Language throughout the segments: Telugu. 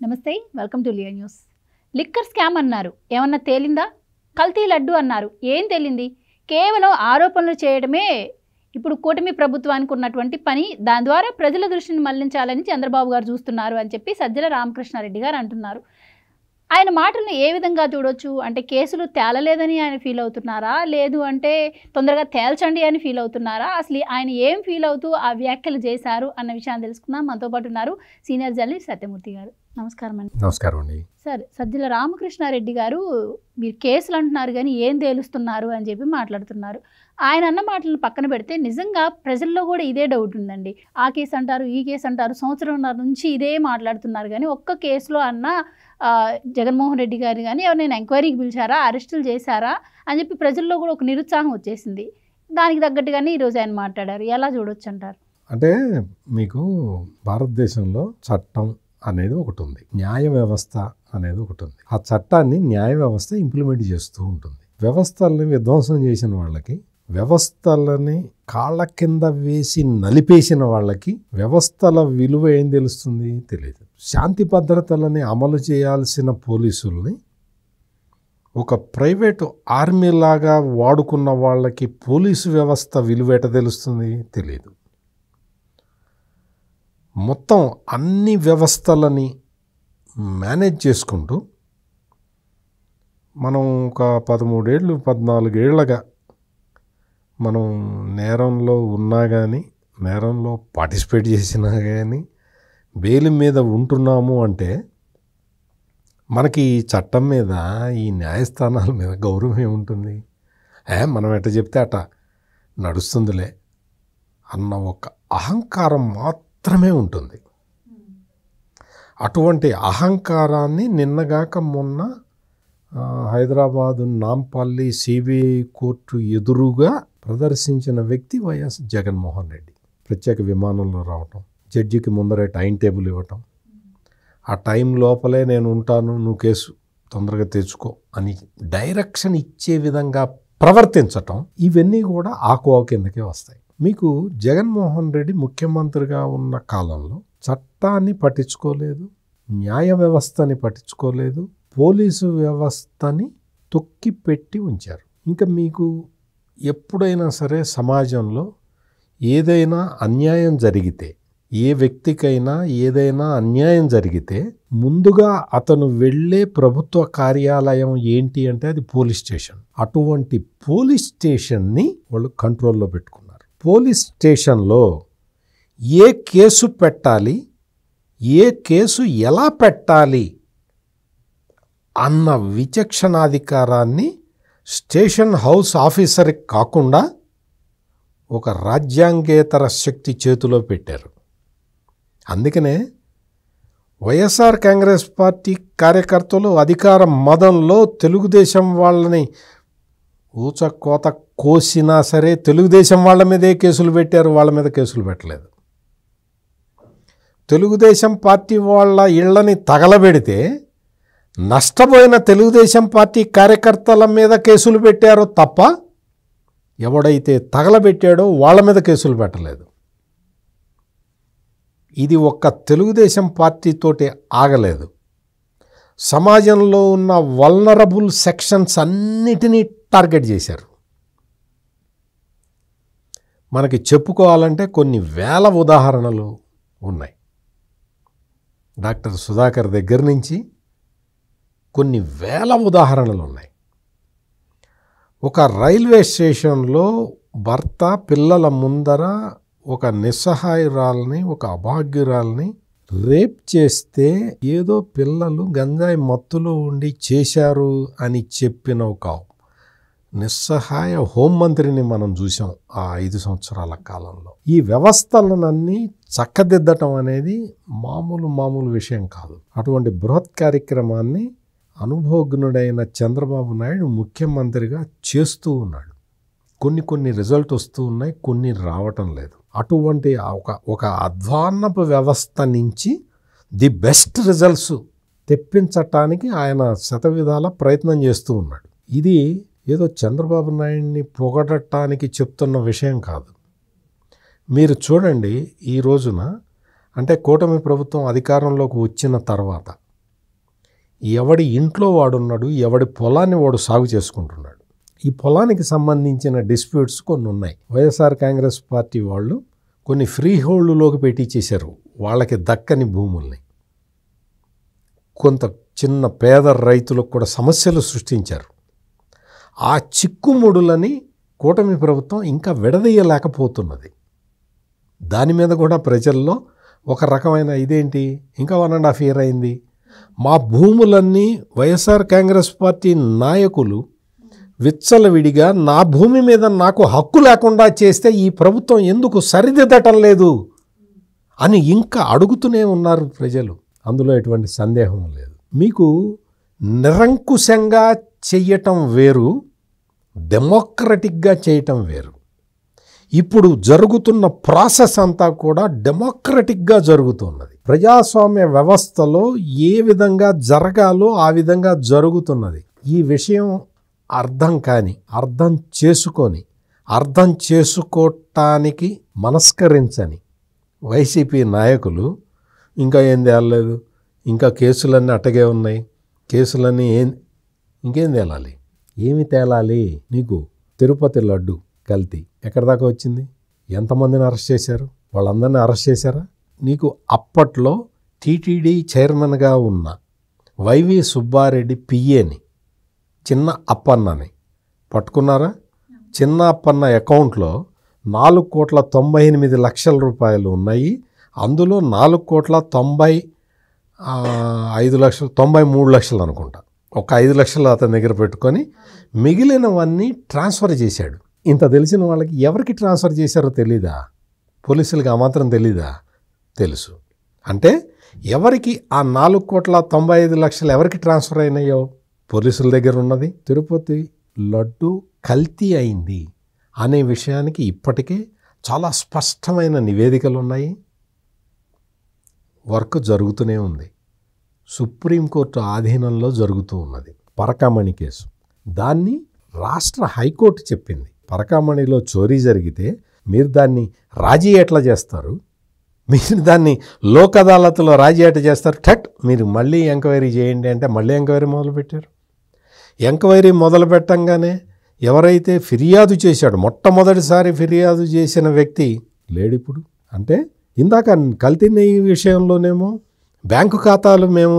నమస్తే, welcome to Leo news. Liquor scam అన్నారు, ఏమన్నా తేలిందా? కల్తీ లడ్డు అన్నారు, ఏం తేలింది? కేవలం ఆరోపణలు చేయడమే ఇప్పుడు కూటమి ప్రభుత్వానికి ఉన్నటువంటి పని. దాని ద్వారా ప్రజల దృష్టిని మళ్లించాలని చంద్రబాబు గారు చూస్తున్నారు అని చెప్పి సజ్జల రామకృష్ణారెడ్డి గారు అంటున్నారు. ఆయన మాటలను ఏ విధంగా చూడొచ్చు? అంటే కేసులు తేలలేదని ఆయన ఫీల్ అవుతున్నారా, లేదు అంటే తొందరగా తేల్చండి అని ఫీల్ అవుతున్నారా? అసలు ఆయన ఏం ఫీల్ అవుతూ ఆ వ్యాఖ్యలు చేశారు అన్న విషయాన్ని తెలుసుకుందాం. మనతో పాటు ఉన్నారు సీనియర్ జర్నలిస్ట్ సత్యమూర్తి గారు. నమస్కారం అండి. నమస్కారం అండి. సార్, సజ్జల రామకృష్ణారెడ్డి గారు మీరు కేసులు అంటున్నారు కానీ ఏం తేలుస్తున్నారు అని చెప్పి మాట్లాడుతున్నారు. ఆయన అన్న మాటలను పక్కన పెడితే నిజంగా ప్రజల్లో కూడా ఇదే డౌట్ ఉందండి. ఆ కేసు అంటారు, ఈ కేసు అంటారు, సంవత్సరంన్నర నుంచి ఇదే మాట్లాడుతున్నారు. కానీ ఒక్క కేసులో అన్న జగన్మోహన్ రెడ్డి గారు కానీ ఎవరైనా ఎంక్వైరీకి పిలిచారా, అరెస్టులు చేశారా అని చెప్పి ప్రజల్లో కూడా ఒక నిరుత్సాహం వచ్చేసింది. దానికి తగ్గట్టుగానే ఈరోజు ఆయన మాట్లాడారు. ఎలా చూడొచ్చు అంటారు? అంటే మీకు భారతదేశంలో చట్టం అనేది ఒకటి ఉంది, న్యాయ వ్యవస్థ అనేది ఒకటి ఉంది. ఆ చట్టాన్ని న్యాయ వ్యవస్థ ఇంప్లిమెంట్ చేస్తూ ఉంటుంది. వ్యవస్థల్ని విధ్వంసం చేసిన వాళ్ళకి, వ్యవస్థలని కాళ్ళ కింద వేసి నలిపేసిన వాళ్ళకి వ్యవస్థల విలువ ఏం తెలుస్తుంది? తెలియదు. శాంతి భద్రతలని అమలు చేయాల్సిన పోలీసుల్ని ఒక ప్రైవేటు ఆర్మీ లాగా వాడుకున్న వాళ్ళకి పోలీసు వ్యవస్థ విలువ ఎట తెలుస్తుంది? తెలియదు. మొత్తం అన్ని వ్యవస్థలని మేనేజ్ చేసుకుంటూ మనం ఒక 13 ఏళ్ళు 14 ఏళ్ళగా మనం నేరంలో ఉన్నా కానీ, నేరంలో పార్టిసిపేట్ చేసినా కానీ, బెయిల్ మీద ఉంటున్నాము అంటే మనకి ఈ చట్టం మీద, ఈ న్యాయస్థానాల మీద గౌరవం ఏముంటుంది? మనం ఎట్ట చెప్తే అట నడుస్తుందిలే అన్న ఒక అహంకారం మాత్రమే ఉంటుంది. అటువంటి అహంకారాన్ని నిన్నగాక మొన్న హైదరాబాదు నాంపల్లి సిబిఐ కోర్టు ఎదురుగా ప్రదర్శించిన వ్యక్తి వైఎస్ జగన్మోహన్ రెడ్డి. ప్రత్యేక విమానంలో రావటం, జడ్జికి ముందరే టైం టేబుల్ ఇవ్వటం, ఆ టైం లోపలే నేను ఉంటాను, నువ్వు కేసు తొందరగా తెచ్చుకో అని డైరెక్షన్ ఇచ్చే విధంగా ప్రవర్తించటం, ఇవన్నీ కూడా ఆకువ కిందకే వస్తాయి. మీకు జగన్మోహన్ రెడ్డి ముఖ్యమంత్రిగా ఉన్న కాలంలో చట్టాన్ని పట్టించుకోలేదు, న్యాయ వ్యవస్థని పట్టించుకోలేదు, పోలీసు వ్యవస్థని తొక్కి పెట్టి ఉంచారు. ఇంకా మీకు ఎప్పుడైనా సరే సమాజంలో ఏదైనా అన్యాయం జరిగితే, ఏ వ్యక్తికైనా ఏదైనా అన్యాయం జరిగితే ముందుగా అతను వెళ్ళే ప్రభుత్వ కార్యాలయం ఏంటి అంటే అది పోలీస్ స్టేషన్. అటువంటి పోలీస్ స్టేషన్ని వాళ్ళు కంట్రోల్లో పెట్టుకున్నారు. పోలీస్ స్టేషన్లో ఏ కేసు పెట్టాలి, ఏ కేసు ఎలా పెట్టాలి అన్న విచక్షణాధికారాన్ని స్టేషన్ హౌస్ ఆఫీసర్కి కాకుండా ఒక రాజ్యాంగేతర శక్తి చేతిలో పెట్టారు. అందుకనే వైఎస్ఆర్ కాంగ్రెస్ పార్టీ కార్యకర్తలు అధికార మదంలో తెలుగుదేశం వాళ్ళని ఊచకోత కోసినా సరే తెలుగుదేశం వాళ్ళ మీదే కేసులు పెట్టారు, వాళ్ళ మీద కేసులు పెట్టలేదు. తెలుగుదేశం పార్టీ వాళ్ళ ఇళ్లని తగలబెడితే నష్టపోయిన తెలుగుదేశం పార్టీ కార్యకర్తల మీద కేసులు పెట్టారో తప్ప ఎవడైతే తగలబెట్టాడో వాళ్ళ మీద కేసులు పెట్టలేదు. ఇది ఒక్క తెలుగుదేశం పార్టీతోటి ఆగలేదు. సమాజంలో ఉన్న వల్నరబుల్ సెక్షన్స్ అన్నిటినీ టార్గెట్ చేశారు. మనకి చెప్పుకోవాలంటే కొన్ని వేల ఉదాహరణలు ఉన్నాయి. డాక్టర్ సుధాకర్ దగ్గర నుంచి కొన్ని వేల ఉదాహరణలు ఉన్నాయి. ఒక రైల్వే స్టేషన్లో భర్త పిల్లల ముందర ఒక నిస్సహాయురాలని, ఒక అభాగ్యురాలని రేప్ చేస్తే ఏదో పిల్లలు గంజాయి మత్తులో ఉండి చేశారు అని చెప్పిన ఒక నిస్సహాయ హోంమంత్రిని మనం చూసాం ఆ 5 సంవత్సరాల కాలంలో. ఈ వ్యవస్థలనన్నీ చక్కదిద్దటం అనేది మామూలు విషయం కాదు. అటువంటి బృహత్ కార్యక్రమాన్ని అనుభవజ్ఞుడైన చంద్రబాబు నాయుడు ముఖ్యమంత్రిగా చేస్తూ ఉన్నాడు. కొన్ని రిజల్ట్ వస్తూ ఉన్నాయి, కొన్ని రావటం లేదు. అటువంటి ఒక అధ్వాన్నపు వ్యవస్థ నుంచి ది బెస్ట్ రిజల్ట్స్ తెప్పించటానికి ఆయన శతవిధాల ప్రయత్నం చేస్తూ ఉన్నాడు. ఇది ఏదో చంద్రబాబు నాయుడిని పొగడటానికి చెప్తున్న విషయం కాదు. మీరు చూడండి, ఈ రోజున అంటే కూటమి ప్రభుత్వం అధికారంలోకి వచ్చిన తర్వాత ఎవడి ఇంట్లో వాడున్నాడు, ఎవడి పొలాన్ని వాడు సాగు చేసుకుంటున్నాడు. ఈ పొలానికి సంబంధించిన డిస్ప్యూట్స్ కొన్ని ఉన్నాయి. వైఎస్ఆర్ కాంగ్రెస్ పార్టీ వాళ్ళు కొన్ని ఫ్రీ హోల్డ్లోకి పెట్టించేశారు వాళ్ళకి దక్కని భూముల్ని. కొంత చిన్న పేద రైతులకు కూడా సమస్యలు సృష్టించారు. ఆ చిక్కుముడులని కూటమి ప్రభుత్వం ఇంకా విడదీయలేకపోతున్నది. దాని మీద కూడా ప్రజల్లో ఒక రకమైన ఇదేంటి, ఇంకా 1.5 year అయింది, మా భూములన్నీ వైఎస్ఆర్ కాంగ్రెస్ పార్టీ నాయకులు విచ్చలవిడిగా నా భూమి మీద నాకు హక్కు లేకుండా చేస్తే ఈ ప్రభుత్వం ఎందుకు సరిదిద్దటం లేదు అని ఇంకా అడుగుతూనే ఉన్నారు ప్రజలు. అందులో ఎటువంటి సందేహం లేదు. మీకు నిరంకుశంగా చెయ్యటం వేరు, డెమోక్రటిక్గా చేయటం వేరు. ఇప్పుడు జరుగుతున్న ప్రాసెస్ అంతా కూడా డెమోక్రటిక్గా జరుగుతున్నది. ప్రజాస్వామ్య వ్యవస్థలో ఏ విధంగా జరగాలో ఆ విధంగా జరుగుతున్నది. ఈ విషయం అర్థం కాని, అర్థం చేసుకోవటానికి మనస్కరించని వైసీపీ నాయకులు ఇంకా ఏం తేలలేదు, ఇంకా కేసులన్నీ అట్టగే ఉన్నాయి, కేసులన్నీ ఇంకేం తేలాలి, ఏమి తేలాలి? నీకు తిరుపతి లడ్డు కల్తీ ఎక్కడి దాకా వచ్చింది? ఎంతమందిని అరెస్ట్ చేశారు? వాళ్ళందరినీ అరెస్ట్ చేశారా? నీకు అప్పట్లో టీటీడీ చైర్మన్గా ఉన్న వైవి సుబ్బారెడ్డి పిఏని చిన్న అప్పన్నని పట్టుకున్నారా? చిన్న అప్పన్న అకౌంట్లో 4,98,00,000 రూపాయలు ఉన్నాయి. అందులో 4,95,93 లక్షలు అనుకుంటా, ఒక 5 లక్షలు అతని దగ్గర పెట్టుకొని మిగిలినవన్నీ ట్రాన్స్ఫర్ చేశాడు. ఇంత తెలిసిన వాళ్ళకి ఎవరికి ట్రాన్స్ఫర్ చేశారో తెలీదా? పోలీసులకి ఆ మాత్రం తెలీదా? తెలుసు. అంటే ఎవరికి ఆ 4,95,00,000 ఎవరికి ట్రాన్స్ఫర్ అయినాయో పోలీసుల దగ్గర ఉన్నది. తిరుపతి లడ్డు కల్తీ అయింది అనే విషయానికి ఇప్పటికే చాలా స్పష్టమైన నివేదికలు ఉన్నాయి. వర్క్ జరుగుతూనే ఉంది. సుప్రీంకోర్టు ఆధీనంలో జరుగుతూ ఉన్నది. పరకామణి కేసు, దాన్ని రాష్ట్ర హైకోర్టు చెప్పింది. పరకామణిలో చోరీ జరిగితే మీరు దాన్ని రాజీ ఎట్లా చేస్తారు? మీరు దాన్ని లోక్ అదాలత్లో రాజీ ఎట్లా చేస్తారు? మీరు మళ్ళీ ఎంక్వైరీ చేయండి అంటే మళ్ళీ ఎంక్వైరీ మొదలుపెట్టారు. ఎంక్వైరీ మొదలు పెట్టంగానే ఎవరైతే ఫిర్యాదు చేశాడో, మొట్టమొదటిసారి ఫిర్యాదు చేసిన వ్యక్తి లేడిప్పుడు. అంటే ఇందాక కల్తీ నెయ్యి విషయంలోనేమో బ్యాంకు ఖాతాలు మేము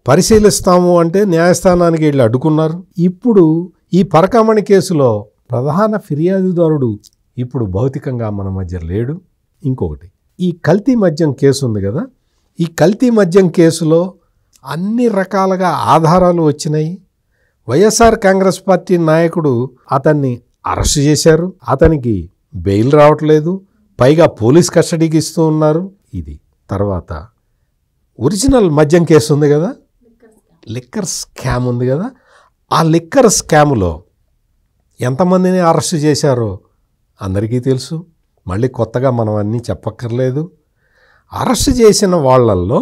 పరిశీలిస్తాము అంటే న్యాయస్థానానికి వెళ్ళి అడ్డుకున్నారు. ఇప్పుడు ఈ పరకామణి కేసులో ప్రధాన ఫిర్యాదుదారుడు ఇప్పుడు భౌతికంగా మన మధ్య లేడు. ఇంకొకటి, ఈ కల్తీ మద్యం కేసు ఉంది కదా, ఈ కల్తీ మద్యం కేసులో అన్ని రకాలుగా ఆధారాలు వచ్చినాయి. వైఎస్ఆర్ కాంగ్రెస్ పార్టీ నాయకుడు అతన్ని అరెస్ట్ చేశారు, అతనికి బెయిల్ రావట్లేదు, పైగా పోలీస్ కస్టడీకి ఇస్తూ ఉన్నారు. ఇది తర్వాత ఒరిజినల్ మద్యం కేసు ఉంది కదా, లిక్కర్ స్కామ్ ఉంది కదా, ఆ లిక్కర్ స్కామ్లో ఎంతమందిని అరెస్ట్ చేశారో అందరికీ తెలుసు. మళ్ళీ కొత్తగా మనం అన్నీ చెప్పక్కర్లేదు. అరెస్ట్ చేసిన వాళ్ళల్లో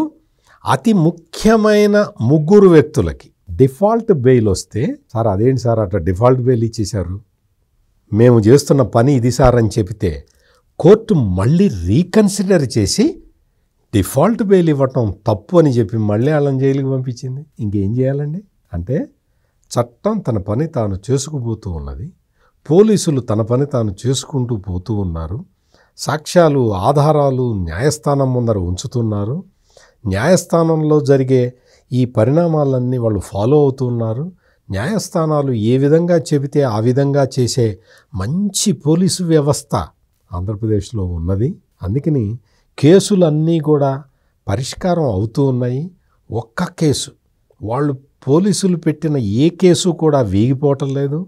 అతి ముఖ్యమైన 3 వ్యక్తులకి డిఫాల్ట్ బెయిల్ వస్తే, సార్ అదేంటి సార్ అట్లా డిఫాల్ట్ బెయిల్ ఇచ్చేశారు, మేము చేస్తున్న పని ఇది సార్ అని చెబితే కోర్టు మళ్ళీ రీకన్సిడర్ చేసి డిఫాల్ట్ బెయిల్ ఇవ్వటం తప్పు అని చెప్పి మళ్ళీ వాళ్ళని జైలుకి పంపించింది. ఇంకేం చేయాలండి? అంటే చట్టం తన పని తాను చేసుకుపోతూ ఉన్నది, పోలీసులు తన పని తాను చేసుకుంటూ పోతూ ఉన్నారు, సాక్ష్యాలు ఆధారాలు న్యాయస్థానం ముందర ఉంచుతున్నారు, న్యాయస్థానంలో జరిగే ఈ పరిణామాలన్నీ వాళ్ళు ఫాలో అవుతున్నారు. న్యాయస్థానాలు ఏ విధంగా చెబితే ఆ విధంగా చేసే మంచి పోలీసు వ్యవస్థ ఆంధ్రప్రదేశ్లో ఉన్నది. అందుకని కేసులన్నీ కూడా పరిష్కారం అవుతూ ఉన్నాయి. ఒక్క కేసు, వాళ్ళు పోలీసులు పెట్టిన ఏ కేసు కూడా వీగిపోవటం లేదు.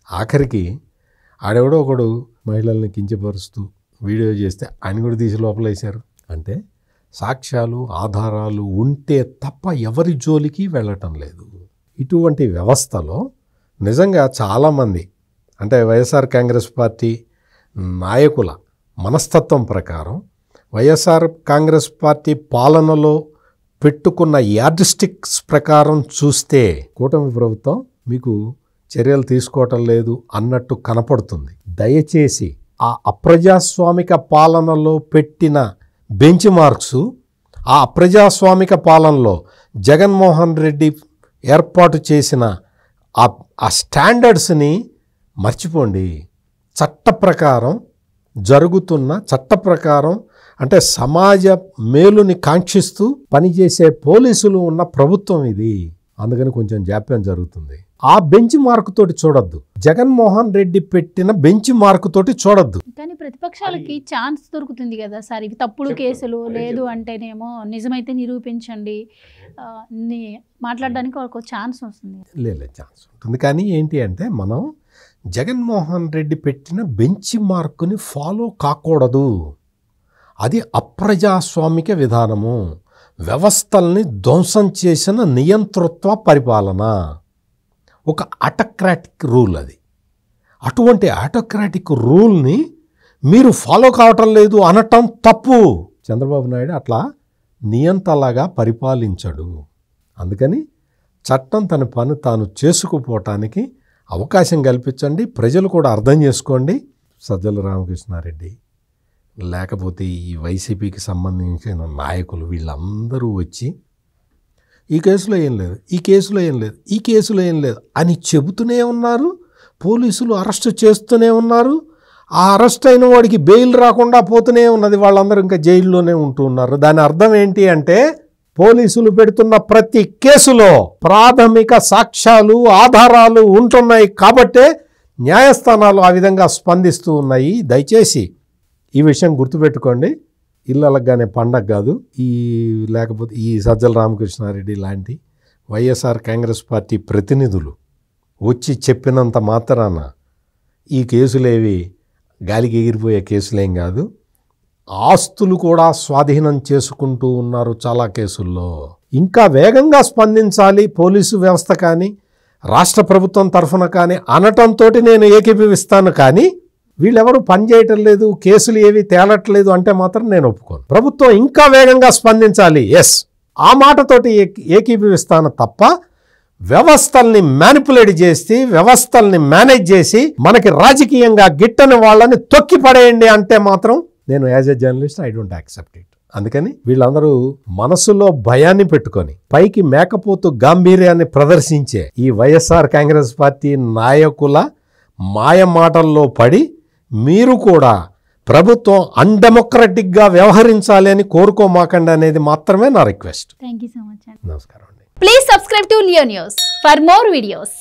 ఆఖరికి ఆడెవడో ఒకడు మహిళల్ని కించపరుస్తూ వీడియో చేస్తే ఆయన కూడా తీసి లోపలేశారు. అంటే సాక్ష్యాలు ఆధారాలు ఉంటే తప్ప ఎవరి జోలికి వెళ్ళటం లేదు. ఇటువంటి వ్యవస్థలో నిజంగా చాలామంది అంటే వైఎస్ఆర్ కాంగ్రెస్ పార్టీ నాయకుల మనస్తత్వం ప్రకారం వైఎస్ఆర్ కాంగ్రెస్ పార్టీ పాలనలో పెట్టుకున్న యార్డిస్టిక్స్ ప్రకారం చూస్తే కూటమి ప్రభుత్వం మీకు చర్యలు తీసుకోవటం లేదు అన్నట్టు కనపడుతుంది. దయచేసి ఆ అప్రజాస్వామిక పాలనలో పెట్టిన బెంచ్ మార్క్స్, ఆ అప్రజాస్వామిక పాలనలో జగన్మోహన్ రెడ్డి ఏర్పాటు చేసిన ఆ స్టాండర్డ్స్ని మర్చిపోండి. చట్ట ప్రకారం అంటే సమాజ మేలుని కాంక్షిస్తూ పనిచేసే పోలీసులు ఉన్న ప్రభుత్వం ఇది. అందుకని కొంచెం జాప్యం జరుగుతుంది. ఆ బెంచ్ మార్క్ తోటి చూడొద్దు, జగన్మోహన్ రెడ్డి పెట్టిన బెంచ్ మార్క్ తోటి చూడొద్దు. కానీ ప్రతిపక్షాలకి ఛాన్స్ దొరుకుతుంది కదా సార్, ఇవి తప్పుడు కేసులు, లేదు అంటేనేమో నిజమైతే నిరూపించండి మాట్లాడడానికి ఒక ఛాన్స్ వస్తుంది. లేదు ఛాన్స్ ఉంటుంది, కానీ ఏంటి అంటే మనం జగన్మోహన్ రెడ్డి పెట్టిన బెంచ్ మార్కుని ఫాలో కాకూడదు. అది అప్రజాస్వామిక విధానము, వ్యవస్థల్ని ధ్వంసం చేసిన నియంతృత్వ పరిపాలన, ఒక ఆటోక్రాటిక్ రూల్ అది. అటువంటి ఆటోక్రాటిక్ రూల్ని మీరు ఫాలో కావటం లేదు అనటం తప్పు. చంద్రబాబు నాయుడు అట్లా నియంతలాగా పరిపాలించడు. అందుకని చట్టం తన పని తాను చేసుకుపోవటానికి అవకాశం కల్పించండి. ప్రజలు కూడా అర్థం చేసుకోండి. సజ్జల రామకృష్ణారెడ్డి లేకపోతే ఈ వైసీపీకి సంబంధించిన నాయకులు వీళ్ళందరూ వచ్చి ఈ కేసులో ఏం లేదు, ఈ కేసులో ఏం లేదు, ఈ కేసులో ఏం లేదు అని చెబుతూనే ఉన్నారు. పోలీసులు అరెస్ట్ చేస్తూనే ఉన్నారు. ఆ అరెస్ట్ అయిన వాడికి బెయిల్ రాకుండా పోతూనే ఉన్నది. వాళ్ళందరూ ఇంకా జైల్లోనే ఉంటూ ఉన్నారు. దాని అర్థం ఏంటి అంటే పోలీసులు పెడుతున్న ప్రతి కేసులో ప్రాథమిక సాక్ష్యాలు, ఆధారాలు ఉంటున్నాయి కాబట్టే న్యాయస్థానాలు ఆ విధంగా స్పందిస్తూ ఉన్నాయి. దయచేసి ఈ విషయం గుర్తుపెట్టుకోండి. ఇళ్ళలగానే పండగ కాదు. లేకపోతే ఈ సజ్జల రామకృష్ణారెడ్డి లాంటి వైఎస్ఆర్ కాంగ్రెస్ పార్టీ ప్రతినిధులు వచ్చి చెప్పినంత మాత్రాన ఈ కేసులేవి గాలికి ఎగిరిపోయే కేసులేం కాదు. ఆస్తులు కూడా స్వాధీనం చేసుకుంటూ ఉన్నారు చాలా కేసుల్లో. ఇంకా వేగంగా స్పందించాలి పోలీసు వ్యవస్థ కానీ రాష్ట్ర ప్రభుత్వం తరఫున కానీ అనటంతో నేను ఏకీభవిస్తాను. కానీ వీళ్ళెవరూ పనిచేయటం లేదు, కేసులు ఏవి తేలట్లేదు అంటే మాత్రం నేను ఒప్పుకోను. ప్రభుత్వం ఇంకా వేగంగా స్పందించాలి. ఎస్, ఆ మాటతోటి ఏకీభవిస్తాను తప్ప వ్యవస్థల్ని మ్యానిపులేట్ చేసి, వ్యవస్థల్ని మేనేజ్ చేసి మనకి రాజకీయంగా గిట్టని వాళ్ళని తొక్కి పడేయండి అంటే మాత్రం నేను as a journalist I don't accept it. అందుకని వీళ్ళందరూ మనసులో భయాన్ని పెట్టుకొని పైకి మేకపోతు గాంభీర్యాన్ని ప్రదర్శించే ఈ వైఎస్ఆర్ కాంగ్రెస్ పార్టీ నాయకుల మాయ మాటల్లో పడి మీరు కూడా ప్రభుత్వం అన్డెమోక్రటిక్గా వ్యవహరించాలి అని కోరుకోమాకండి అనేది మాత్రమే నా request. Thank you so much. నమస్కారం అండి. Please subscribe to Leo news for more videos.